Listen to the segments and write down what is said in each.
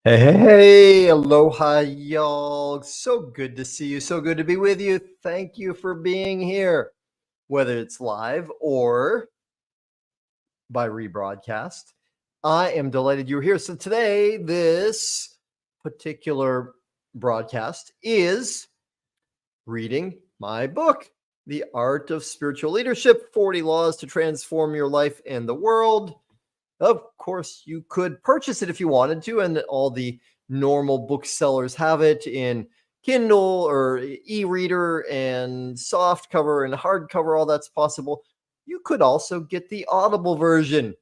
Hey, aloha, y'all. So good to see you. So good to be with you. Thank you for being here, whether it's live or by rebroadcast. I am delighted you're here. So, today, this particular broadcast is reading my book, The Art of Spiritual Leadership 40 Laws to Transform Your Life and the World. Of course, you could purchase it if you wanted to, and all the normal booksellers have it in Kindle or e-reader and soft cover and hardcover, all that's possible. You could also get the Audible version,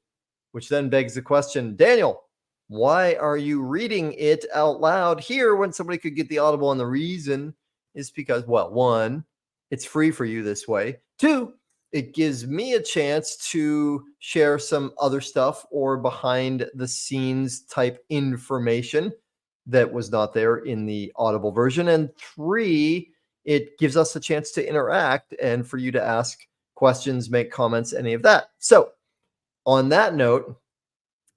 which then begs the question, Daniel, why are you reading it out loud here when somebody could get the Audible? And the reason is because, well, one, it's free for you this way. Two, it gives me a chance to share some other stuff or behind the scenes type information that was not there in the Audible version. And three, it gives us a chance to interact and for you to ask questions, make comments, any of that. So, on that note,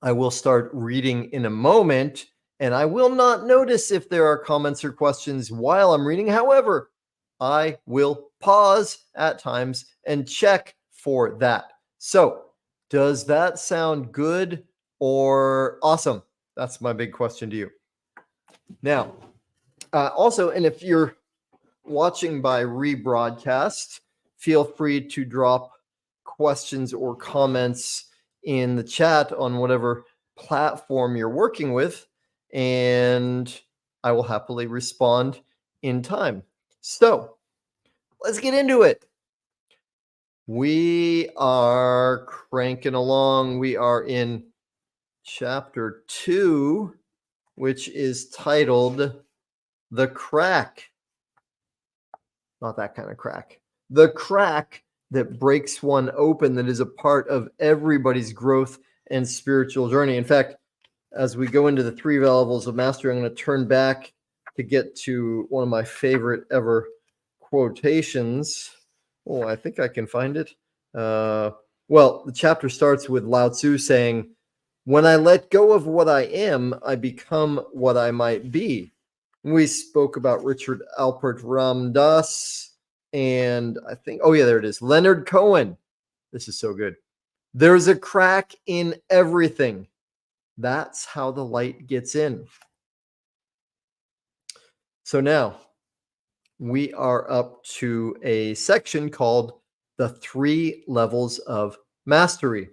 I will start reading in a moment, and I will not notice if there are comments or questions while I'm reading. However, I will pause at times and check for that. So, does that sound good or awesome? That's my big question to you. Now, also, and if you're watching by rebroadcast, feel free to drop questions or comments in the chat on whatever platform you're working with, and I will happily respond in time. So let's get into it. We are cranking along. We are in chapter 2, which is titled The Crack. Not that kind of crack. The crack that breaks one open, that is a part of everybody's growth and spiritual journey. In fact, as we go into the 3 levels of mastery, I'm going to turn back to get to one of my favorite ever quotations. Oh, I think I can find it. Well, the chapter starts with Lao Tzu saying, "When I let go of what I am, I become what I might be." We spoke about Richard Alpert Ram Dass, and I think, oh yeah, there it is, Leonard Cohen. This is so good. There's a crack in everything. That's how the light gets in. So now we are up to a section called the 3 levels of mastery.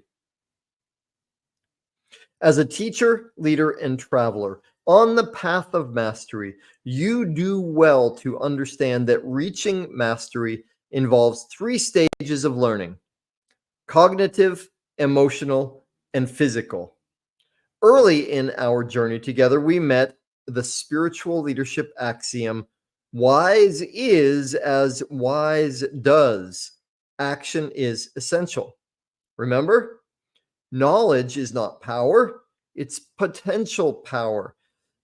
As a teacher, leader, and traveler on the path of mastery, you do well to understand that reaching mastery involves 3 stages of learning: cognitive, emotional, and physical. Early in our journey together, we met the spiritual leadership axiom, wise is as wise does. Action is essential. Remember? Knowledge is not power, it's potential power.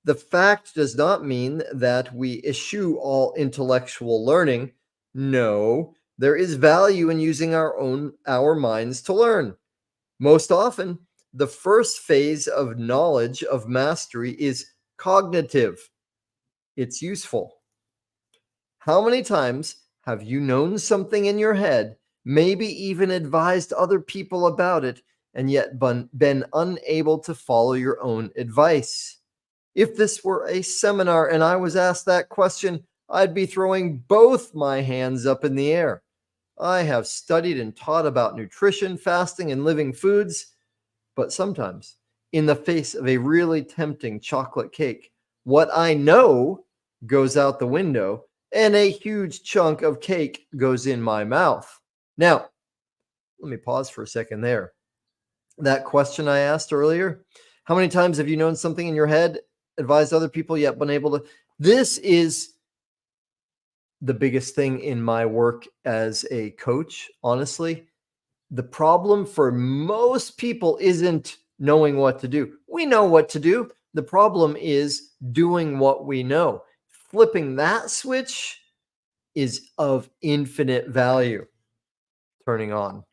The fact does not mean that we eschew all intellectual learning. No, there is value in using our minds to learn. Most often, the first phase of knowledge of mastery is cognitive. It's useful. How many times have you known something in your head, maybe even advised other people about it, and yet been unable to follow your own advice? If this were a seminar and I was asked that question, I'd be throwing both my hands up in the air. I have studied and taught about nutrition, fasting, and living foods, but sometimes, in the face of a really tempting chocolate cake, what I know goes out the window and a huge chunk of cake goes in my mouth. Now, let me pause for a second there. That question I asked earlier, how many times have you known something in your head, advised other people, yet been able to? This is the biggest thing in my work as a coach, honestly. The problem for most people isn't knowing what to do. We know what to do. The problem is doing what we know. Flipping that switch is of infinite value. Going on.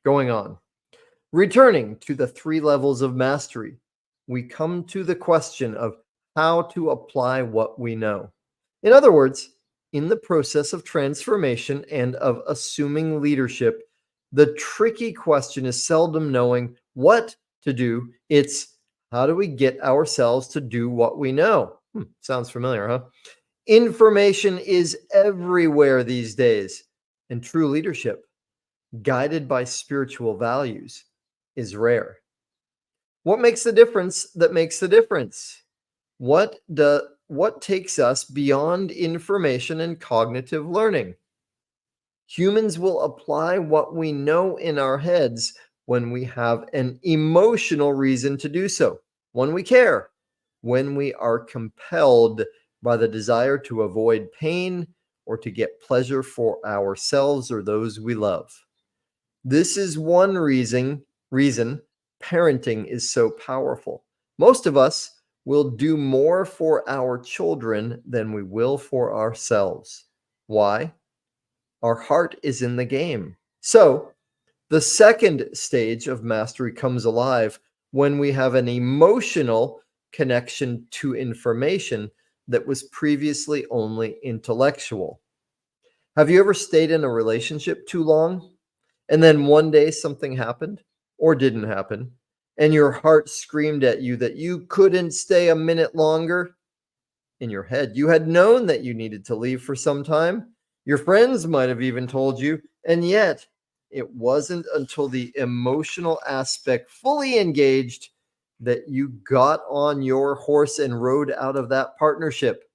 Returning to the 3 levels of mastery, we come to the question of how to apply what we know. In other words, in the process of transformation and of assuming leadership, the tricky question is seldom knowing what to do. It's how do we get ourselves to do what we know? Sounds familiar, huh? Information is everywhere these days, and true leadership, guided by spiritual values, is rare. What makes the difference that makes the difference? What takes us beyond information and cognitive learning? Humans will apply what we know in our heads when we have an emotional reason to do so, when we care, when we are compelled by the desire to avoid pain or to get pleasure for ourselves or those we love. This is one reason parenting is so powerful. Most of us will do more for our children than we will for ourselves. Why? Our heart is in the game. So, the second stage of mastery comes alive when we have an emotional connection to information that was previously only intellectual. Have you ever stayed in a relationship too long and then one day something happened or didn't happen and your heart screamed at you that you couldn't stay a minute longer? In your head, you had known that you needed to leave for some time. Your friends might have even told you, and yet it wasn't until the emotional aspect fully engaged that you got on your horse and rode out of that partnership.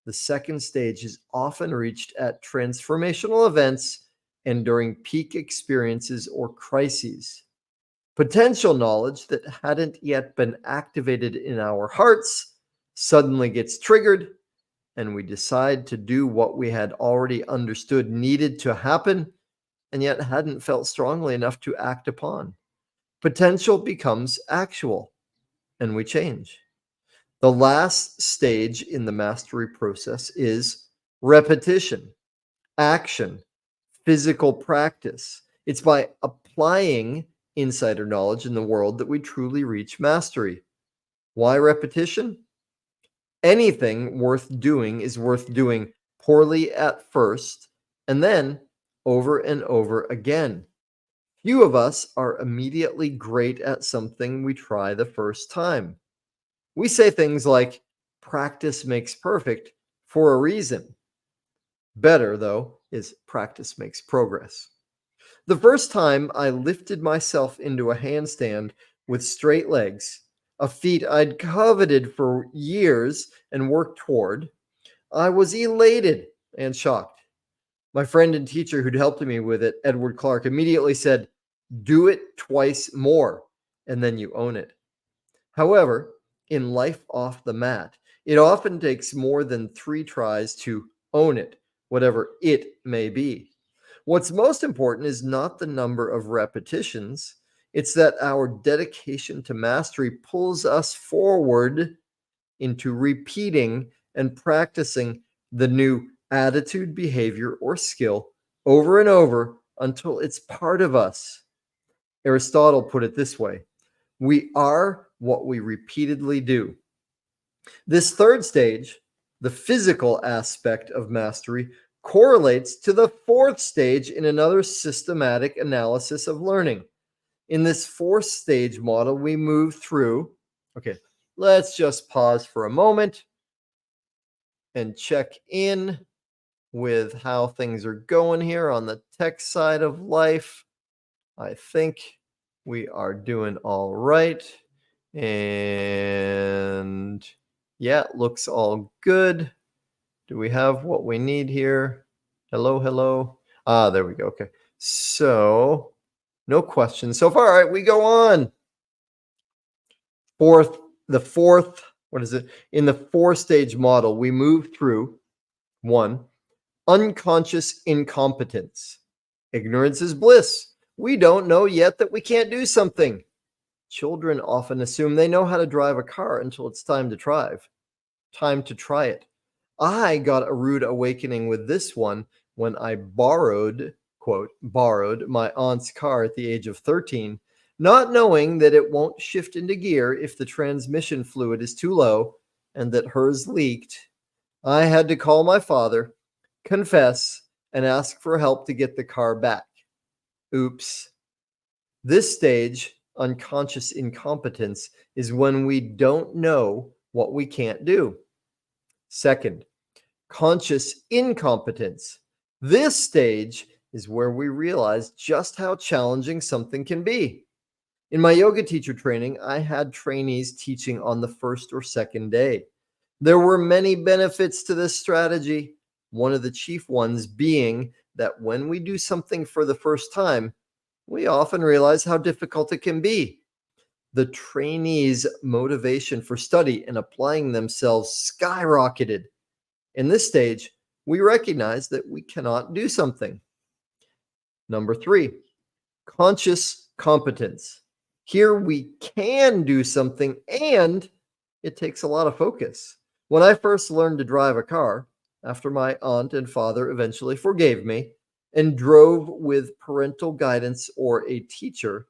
The second stage is often reached at transformational events and during peak experiences or crises. Potential knowledge that hadn't yet been activated in our hearts suddenly gets triggered, and we decide to do what we had already understood needed to happen and yet hadn't felt strongly enough to act upon. Potential becomes actual, and we change. The last stage in the mastery process is repetition, action, physical practice. It's by applying insider knowledge in the world that we truly reach mastery. Why repetition? Anything worth doing is worth doing poorly at first and then over and over again. Few of us are immediately great at something we try the first time. We say things like, practice makes perfect for a reason. Better, though, is practice makes progress. The first time I lifted myself into a handstand with straight legs, a feat I'd coveted for years and worked toward, I was elated and shocked. My friend and teacher who'd helped me with it, Edward Clark, immediately said, do it twice more, and then you own it. However, in life off the mat, it often takes more than 3 tries to own it, whatever it may be. What's most important is not the number of repetitions, it's that our dedication to mastery pulls us forward into repeating and practicing the new attitude, behavior, or skill over and over until it's part of us. Aristotle put it this way: we are what we repeatedly do. This third stage, the physical aspect of mastery, correlates to the fourth stage in another systematic analysis of learning. In this fourth stage model, we move through. Okay, let's just pause for a moment and check in with how things are going here on the tech side of life. I think we are doing all right. And yeah, it looks all good. Do we have what we need here? Hello, hello. Ah, there we go. Okay. So, no questions so far. All right, we go on. What is it? In the 4-stage model, we move through 1, unconscious incompetence. Ignorance is bliss. We don't know yet that we can't do something. Children often assume they know how to drive a car until it's time to try it. I got a rude awakening with this one when I borrowed my aunt's car at the age of 13, not knowing that it won't shift into gear if the transmission fluid is too low and that hers leaked, I had to call my father, confess, and ask for help to get the car back. Oops. This stage, unconscious incompetence, is when we don't know what we can't do. Second, conscious incompetence. This stage is where we realize just how challenging something can be. In my yoga teacher training, I had trainees teaching on the first or second day. There were many benefits to this strategy, one of the chief ones being that when we do something for the first time, we often realize how difficult it can be. The trainees' motivation for study and applying themselves skyrocketed. In this stage, we recognize that we cannot do something. Number 3, conscious competence. Here we can do something, and it takes a lot of focus. When I first learned to drive a car, after my aunt and father eventually forgave me and drove with parental guidance or a teacher,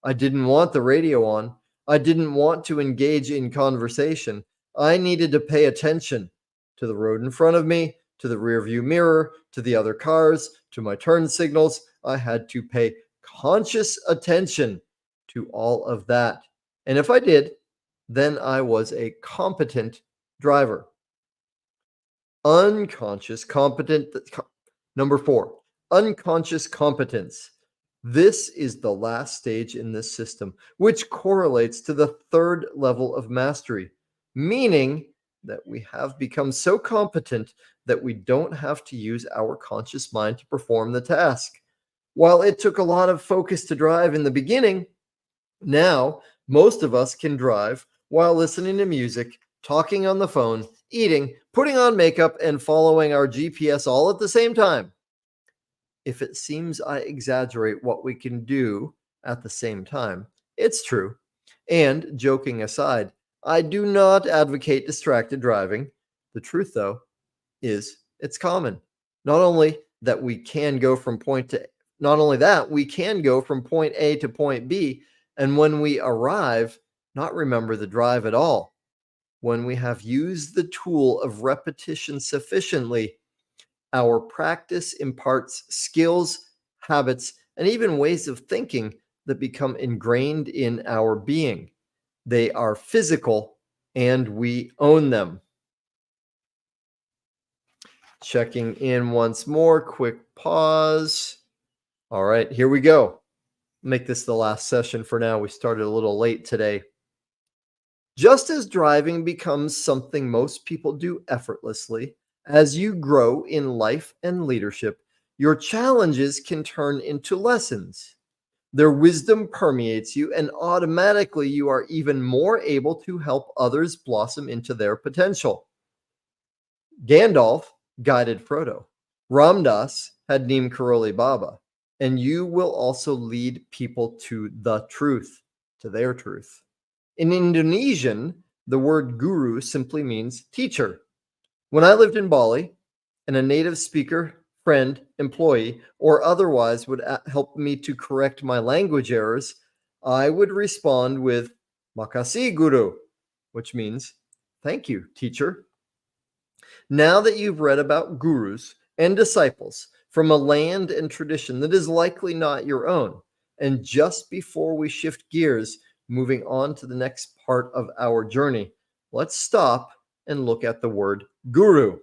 I didn't want the radio on. I didn't want to engage in conversation. I needed to pay attention to the road in front of me, to the rearview mirror, to the other cars, to my turn signals. I had to pay conscious attention to all of that. And if I did, then I was a competent driver. Unconscious competent. Number 4, unconscious competence. This is the last stage in this system, which correlates to the third level of mastery, meaning that we have become so competent that we don't have to use our conscious mind to perform the task. While it took a lot of focus to drive in the beginning, now most of us can drive while listening to music, talking on the phone, eating, putting on makeup, and following our GPS all at the same time. If it seems I exaggerate what we can do at the same time, it's true. And joking aside, I do not advocate distracted driving. The truth, though, is it's common. Not only that, we can go from point A to point B, and when we arrive, not remember the drive at all. When we have used the tool of repetition sufficiently, our practice imparts skills, habits, and even ways of thinking that become ingrained in our being. They are physical, and we own them. Checking in once more, quick pause. All right, here we go. Make this the last session for now. We started a little late today. Just as driving becomes something most people do effortlessly, as you grow in life and leadership, your challenges can turn into lessons. Their wisdom permeates you, and automatically you are even more able to help others blossom into their potential. Gandalf guided Frodo. Ram Dass had Neem Karoli Baba. And you will also lead people to the truth, to their truth. In Indonesian, the word guru simply means teacher. When I lived in Bali, and a native speaker, friend, employee, or otherwise would help me to correct my language errors, I would respond with "Makasih Guru," which means thank you, teacher. Now that you've read about gurus and disciples from a land and tradition that is likely not your own, and just before we shift gears, moving on to the next part of our journey, let's stop and look at the word guru.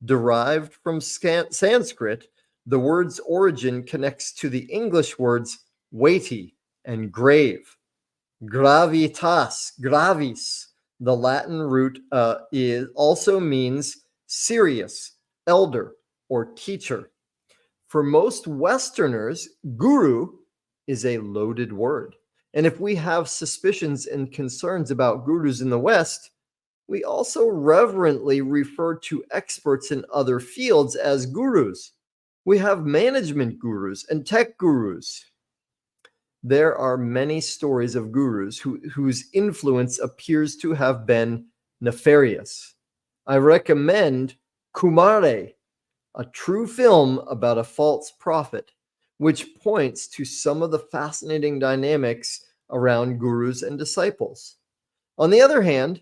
Derived from Sanskrit, the word's origin connects to the English words weighty and grave. Gravitas, gravis, the Latin root also means serious, elder, or teacher. For most Westerners, guru is a loaded word. And if we have suspicions and concerns about gurus in the West, we also reverently refer to experts in other fields as gurus. We have management gurus and tech gurus. There are many stories of gurus whose influence appears to have been nefarious. I recommend Kumare, a true film about a false prophet, which points to some of the fascinating dynamics around gurus and disciples. On the other hand,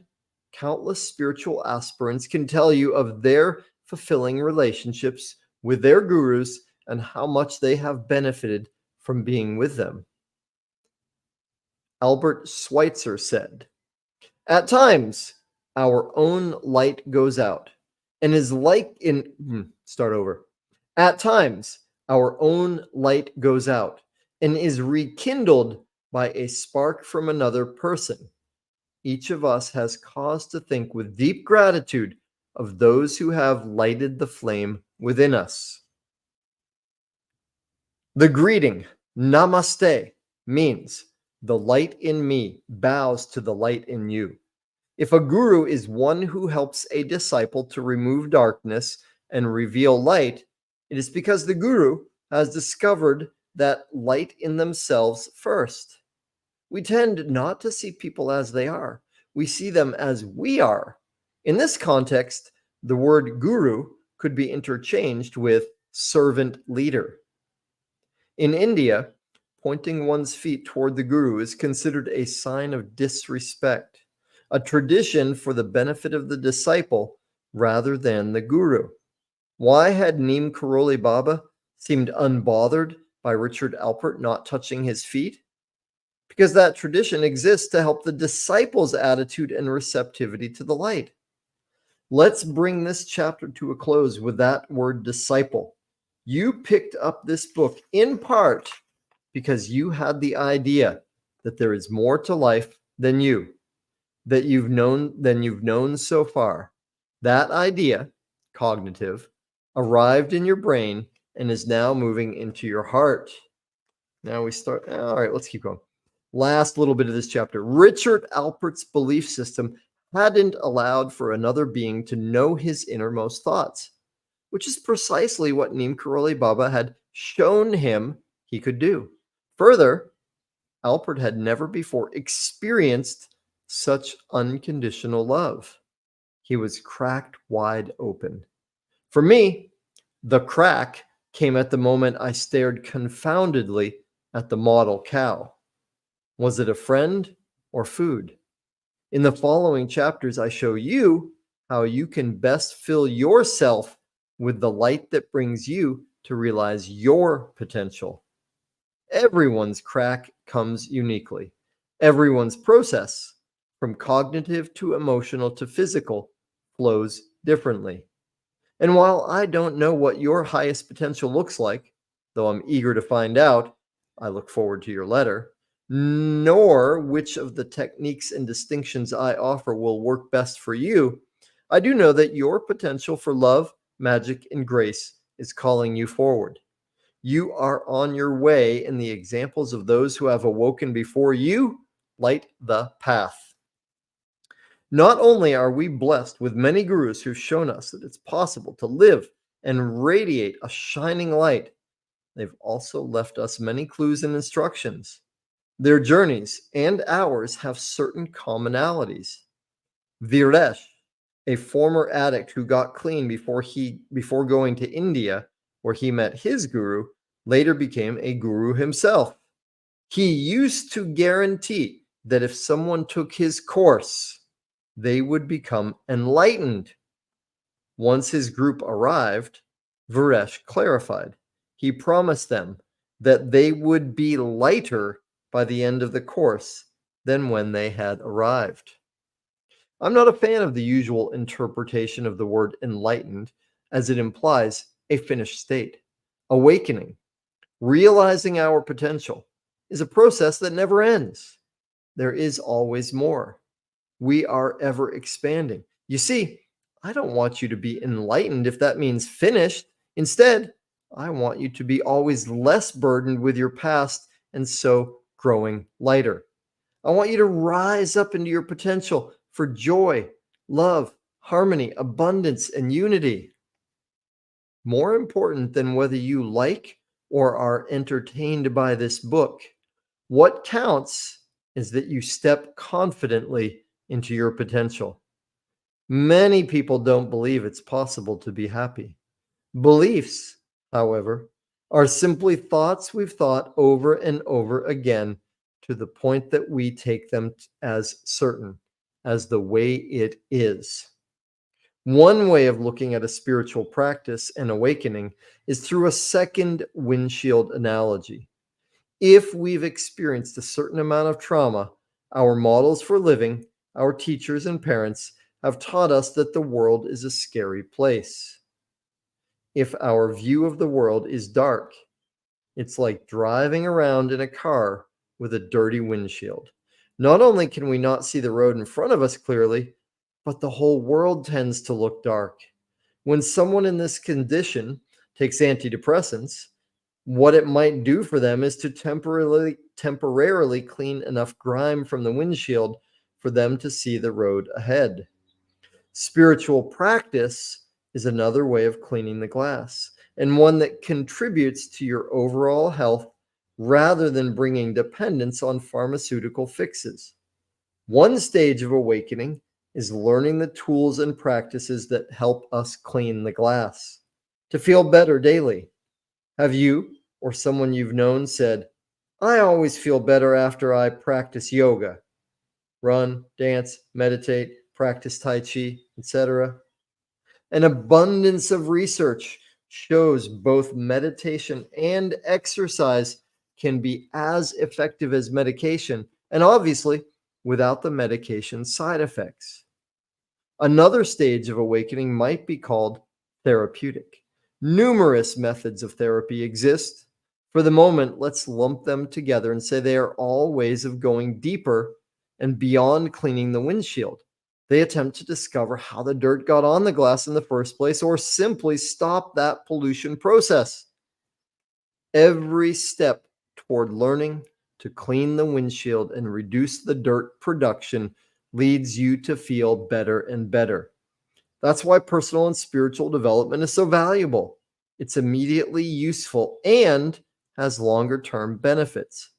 Countless spiritual aspirants can tell you of their fulfilling relationships with their gurus and how much they have benefited from being with them. Albert Schweitzer said, "At times, our own light goes out and is like in start over. At times, our own light goes out and is rekindled by a spark from another person. Each of us has cause to think with deep gratitude of those who have lighted the flame within us." The greeting, Namaste, means the light in me bows to the light in you. If a guru is one who helps a disciple to remove darkness and reveal light, it is because the guru has discovered that light in themselves first. We tend not to see people as they are. We see them as we are. In this context, the word guru could be interchanged with servant leader. In India, pointing one's feet toward the guru is considered a sign of disrespect, a tradition for the benefit of the disciple rather than the guru. Why had Neem Karoli Baba seemed unbothered by Richard Alpert not touching his feet? Because that tradition exists to help the disciple's attitude and receptivity to the light. Let's bring this chapter to a close with that word disciple. You picked up this book in part because you had the idea that there is more to life than you, that you've known so far. That idea, cognitive, arrived in your brain and is now moving into your heart. Now we start. All right, let's keep going. Last little bit of this chapter. Richard Alpert's belief system hadn't allowed for another being to know his innermost thoughts, which is precisely what Neem Karoli Baba had shown him he could do. Further, Alpert had never before experienced such unconditional love. He was cracked wide open. For me, the crack came at the moment I stared confoundedly at the model cow. Was it a friend or food? In the following chapters, I show you how you can best fill yourself with the light that brings you to realize your potential. Everyone's crack comes uniquely. Everyone's process, from cognitive to emotional to physical, flows differently. And while I don't know what your highest potential looks like, though I'm eager to find out, I look forward to your letter, nor which of the techniques and distinctions I offer will work best for you, I do know that your potential for love, magic, and grace is calling you forward. You are on your way, and the examples of those who have awoken before you light the path. Not only are we blessed with many gurus who've shown us that it's possible to live and radiate a shining light, they've also left us many clues and instructions. Their journeys and ours have certain commonalities. Viresh, a former addict who got clean before going to India, where he met his guru, later became a guru himself. He used to guarantee that if someone took his course, they would become enlightened. Once his group arrived, Viresh clarified. He promised them that they would be lighter by the end of the course than when they had arrived. I'm not a fan of the usual interpretation of the word enlightened, as it implies a finished state. Awakening, realizing our potential, is a process that never ends. There is always more. We are ever expanding. You see, I don't want you to be enlightened if that means finished. Instead, I want you to be always less burdened with your past and so growing lighter. I want you to rise up into your potential for joy, love, harmony, abundance, and unity. More important than whether you like or are entertained by this book, what counts is that you step confidently into your potential. Many people don't believe it's possible to be happy. Beliefs, however, are simply thoughts we've thought over and over again to the point that we take them as certain. as the way it is. One way of looking at a spiritual practice and awakening is through a second windshield analogy. If we've experienced a certain amount of trauma, our models for living, our teachers and parents, have taught us that the world is a scary place. If our view of the world is dark, it's like driving around in a car with a dirty windshield. Not only can we not see the road in front of us clearly, but the whole world tends to look dark. When someone in this condition takes antidepressants, what it might do for them is to temporarily clean enough grime from the windshield for them to see the road ahead. Spiritual practice is another way of cleaning the glass, and one that contributes to your overall health rather than bringing dependence on pharmaceutical fixes. One stage of awakening is learning the tools and practices that help us clean the glass to feel better daily. Have you or someone you've known said, "I always feel better after I practice yoga, run, dance, meditate, practice Tai Chi, etc.?" An abundance of research shows both meditation and exercise can be as effective as medication, and obviously without the medication side effects. Another stage of awakening might be called therapeutic. Numerous methods of therapy exist. For the moment, let's lump them together and say they are all ways of going deeper and beyond cleaning the windshield. They attempt to discover how the dirt got on the glass in the first place, or simply stop that pollution process. Every step toward learning to clean the windshield and reduce the dirt production leads you to feel better and better. That's why personal and spiritual development is so valuable. It's immediately useful and has longer-term benefits.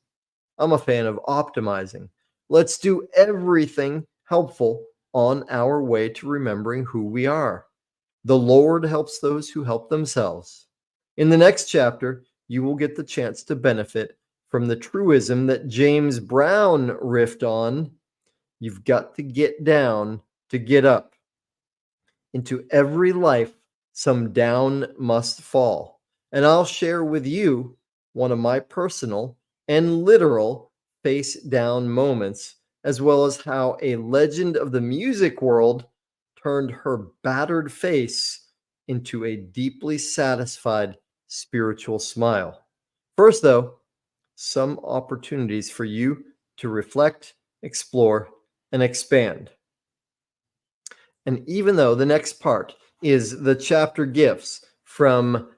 I'm a fan of optimizing. Let's do everything helpful on our way to remembering who we are. The Lord helps those who help themselves. In the next chapter, you will get the chance to benefit from the truism that James Brown riffed on. You've got to get down to get up. Into every life, some down must fall. And I'll share with you one of my personal and literal face down moments, as well as how a legend of the music world turned her battered face into a deeply satisfied spiritual smile. First, though, some opportunities for you to reflect, explore, and expand. And even though the next part is the chapter gifts from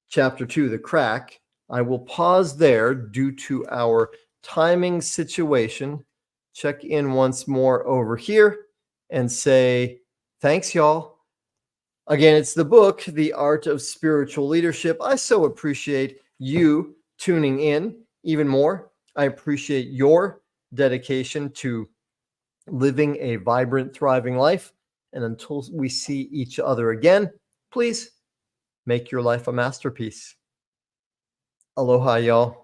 chapter 2, the crack, I will pause there due to our timing situation. Check in once more over here and say, thanks, y'all. Again, it's the book, The Art of Spiritual Leadership. I so appreciate you tuning in even more. I appreciate your dedication to living a vibrant, thriving life. And until we see each other again, please make your life a masterpiece. Aloha, y'all.